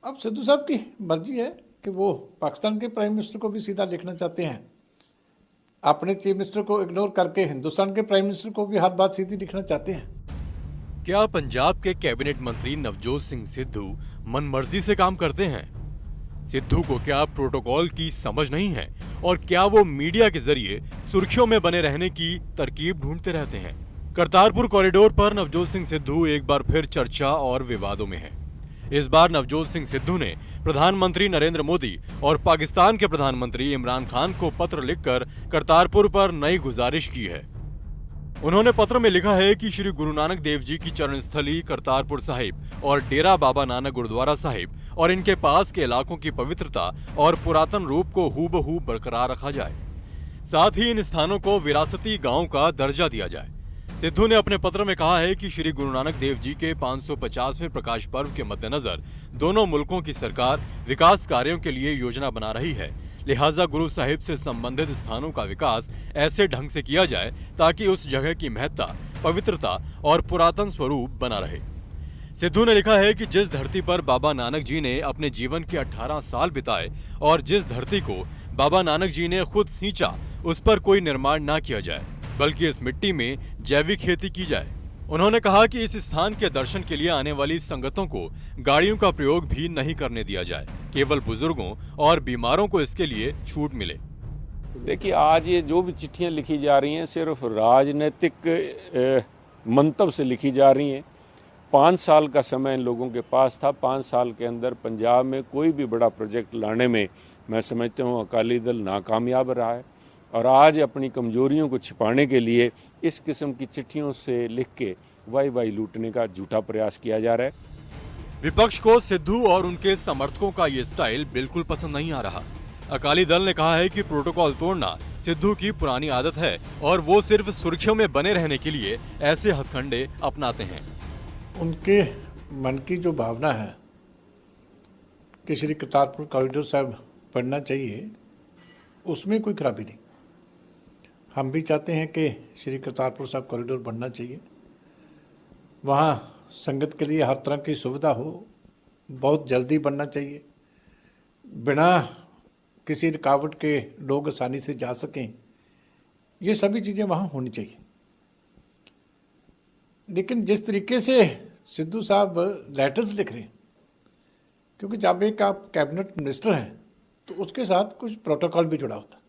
अब सिद्धू साहब की मर्जी है कि वो पाकिस्तान के प्राइम मिनिस्टर को भी सीधा लिखना चाहते हैं, अपने चीफ मिनिस्टर को इग्नोर करके हिंदुस्तान के प्राइम मिनिस्टर को भी हर बात सीधी लिखना चाहते हैं। क्या पंजाब के कैबिनेट मंत्री नवजोत सिंह सिद्धू मनमर्जी से काम करते हैं? सिद्धू को क्या प्रोटोकॉल की समझ नहीं है और क्या वो मीडिया के जरिए सुर्खियों में बने रहने की तरकीब ढूंढते रहते हैं? करतारपुर कॉरिडोर पर नवजोत सिंह सिद्धू एक बार फिर चर्चा और विवादों में हैं। इस बार नवजोत सिंह सिद्धू ने प्रधानमंत्री नरेंद्र मोदी और पाकिस्तान के प्रधानमंत्री इमरान खान को पत्र लिखकर करतारपुर पर नई गुजारिश की है। उन्होंने पत्र में लिखा है कि श्री गुरु नानक देव जी की चरण स्थली करतारपुर साहिब और डेरा बाबा नानक गुरुद्वारा साहिब और इनके पास के इलाकों की पवित्रता और पुरातन रूप को हूबहू बरकरार रखा जाए। साथ ही इन स्थानों को विरासती गांव का दर्जा दिया जाए। सिद्धू ने अपने पत्र में कहा है कि श्री गुरु नानक देव जी के 550वें प्रकाश पर्व के मद्देनजर दोनों मुल्कों की सरकार विकास कार्यों के लिए योजना बना रही है। लिहाजा गुरु साहिब से संबंधित स्थानों का विकास ऐसे ढंग से किया जाए ताकि उस जगह की महत्ता, पवित्रता और पुरातन स्वरूप बना रहे। सिद्धू ने लिखा है कि जिस धरती पर बाबा नानक जी ने अपने जीवन के 18 साल बिताए और जिस धरती को बाबा नानक जी ने खुद सींचा, उस पर कोई निर्माण ना किया जाए, बल्कि इस मिट्टी में जैविक खेती की जाए। उन्होंने कहा कि इस स्थान के दर्शन के लिए आने वाली संगतों को गाड़ियों का प्रयोग भी नहीं करने दिया जाए, केवल बुजुर्गों और बीमारों को इसके लिए छूट मिले। देखिए, आज ये जो भी चिट्ठियां लिखी जा रही हैं सिर्फ राजनीतिक मंतव से लिखी जा रही हैं। 5 साल का समय इन लोगों के पास था। 5 साल के अंदर पंजाब में कोई भी बड़ा प्रोजेक्ट लाने में मैं समझता हूँ अकाली दल नाकामयाब रहा है और आज अपनी कमजोरियों को छिपाने के लिए इस किस्म की चिट्ठियों से लिख के वाई लूटने का झूठा प्रयास किया जा रहा है। विपक्ष को सिद्धू और उनके समर्थकों का ये स्टाइल बिल्कुल पसंद नहीं आ रहा। अकाली दल ने कहा है कि प्रोटोकॉल तोड़ना सिद्धू की पुरानी आदत है और वो सिर्फ सुर्खियों में बने रहने के लिए ऐसे हथकंडे अपनाते हैं। उनके मन की जो भावना है कि श्री करतारपुर कॉरिडोर साहब पढ़ना चाहिए, उसमें कोई खराबी नहीं। हम भी चाहते हैं कि श्री करतारपुर साहब कॉरिडोर बनना चाहिए, वहाँ संगत के लिए हर तरह की सुविधा हो, बहुत जल्दी बनना चाहिए, बिना किसी रुकावट के लोग आसानी से जा सकें, ये सभी चीज़ें वहाँ होनी चाहिए। लेकिन जिस तरीके से सिद्धू साहब लेटर्स लिख रहे हैं, क्योंकि जब एक आप कैबिनेट मिनिस्टर हैं तो उसके साथ कुछ प्रोटोकॉल भी जुड़ा होता है,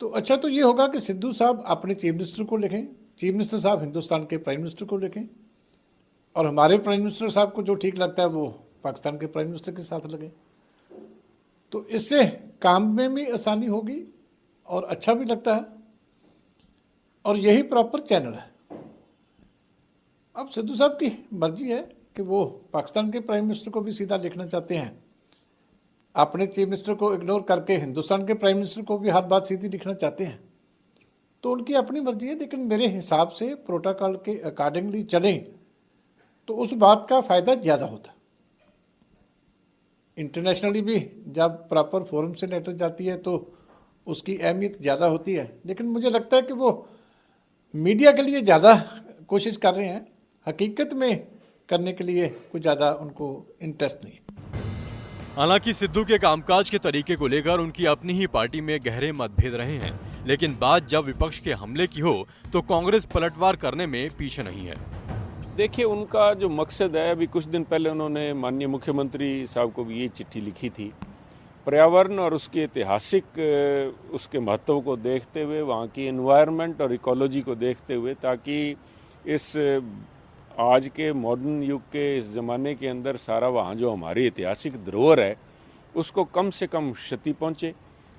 तो अच्छा तो ये होगा कि सिद्धू साहब अपने चीफ मिनिस्टर को लिखें, चीफ मिनिस्टर साहब हिंदुस्तान के प्राइम मिनिस्टर को लिखें, और हमारे प्राइम मिनिस्टर साहब को जो ठीक लगता है वो पाकिस्तान के प्राइम मिनिस्टर के साथ लगे। तो इससे काम में भी आसानी होगी और अच्छा भी लगता है, और यही प्रॉपर चैनल है। अब सिद्धू साहब की मर्जी है कि वो पाकिस्तान के प्राइम मिनिस्टर को भी सीधा लिखना चाहते हैं, अपने चीफ मिनिस्टर को इग्नोर करके हिंदुस्तान के प्राइम मिनिस्टर को भी हर बात सीधी लिखना चाहते हैं, तो उनकी अपनी मर्जी है। लेकिन मेरे हिसाब से प्रोटोकॉल के अकॉर्डिंगली चलें तो उस बात का फ़ायदा ज़्यादा होता है। इंटरनेशनली भी जब प्रॉपर फोरम से लेटर जाती है तो उसकी अहमियत ज़्यादा होती है, लेकिन मुझे लगता है कि वो मीडिया के लिए ज़्यादा कोशिश कर रहे हैं, हकीकत में करने के लिए कुछ ज़्यादा उनको इंटरेस्ट नहीं है। हालांकि सिद्धू के कामकाज के तरीके को लेकर उनकी अपनी ही पार्टी में गहरे मतभेद रहे हैं, लेकिन बात जब विपक्ष के हमले की हो तो कांग्रेस पलटवार करने में पीछे नहीं है। देखिए, उनका जो मकसद है, अभी कुछ दिन पहले उन्होंने माननीय मुख्यमंत्री साहब को भी ये चिट्ठी लिखी थी, पर्यावरण और उसके ऐतिहासिक उसके महत्व को देखते हुए, वहाँ की एनवायरनमेंट और इकोलॉजी को देखते हुए, ताकि इस आज के मॉडर्न युग के इस ज़माने के अंदर सारा वहाँ जो हमारी ऐतिहासिक धरोहर है उसको कम से कम क्षति पहुँचे,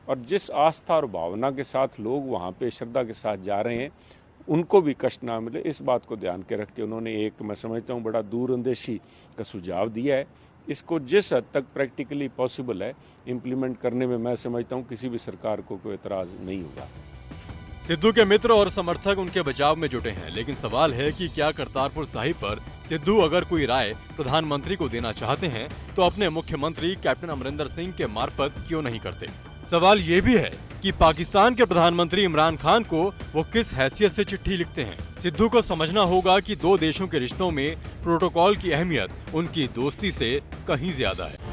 और जिस आस्था और भावना के साथ लोग वहाँ पे श्रद्धा के साथ जा रहे हैं उनको भी कष्ट ना मिले, इस बात को ध्यान के रख के उन्होंने एक, मैं समझता हूँ, बड़ा दूरअंदेशी का सुझाव दिया है। इसको जिस हद तक प्रैक्टिकली पॉसिबल है इम्प्लीमेंट करने में मैं समझता हूँ किसी भी सरकार को कोई एतराज़ नहीं होगा। सिद्धू के मित्र और समर्थक उनके बचाव में जुटे हैं, लेकिन सवाल है कि क्या करतारपुर साहिब पर सिद्धू अगर कोई राय प्रधानमंत्री को देना चाहते हैं तो अपने मुख्यमंत्री कैप्टन अमरिंदर सिंह के मार्फत क्यों नहीं करते। सवाल ये भी है कि पाकिस्तान के प्रधानमंत्री इमरान खान को वो किस हैसियत से चिट्ठी लिखते हैं। सिद्धू को समझना होगा कि दो देशों के रिश्तों में प्रोटोकॉल की अहमियत उनकी दोस्ती से कहीं ज्यादा है।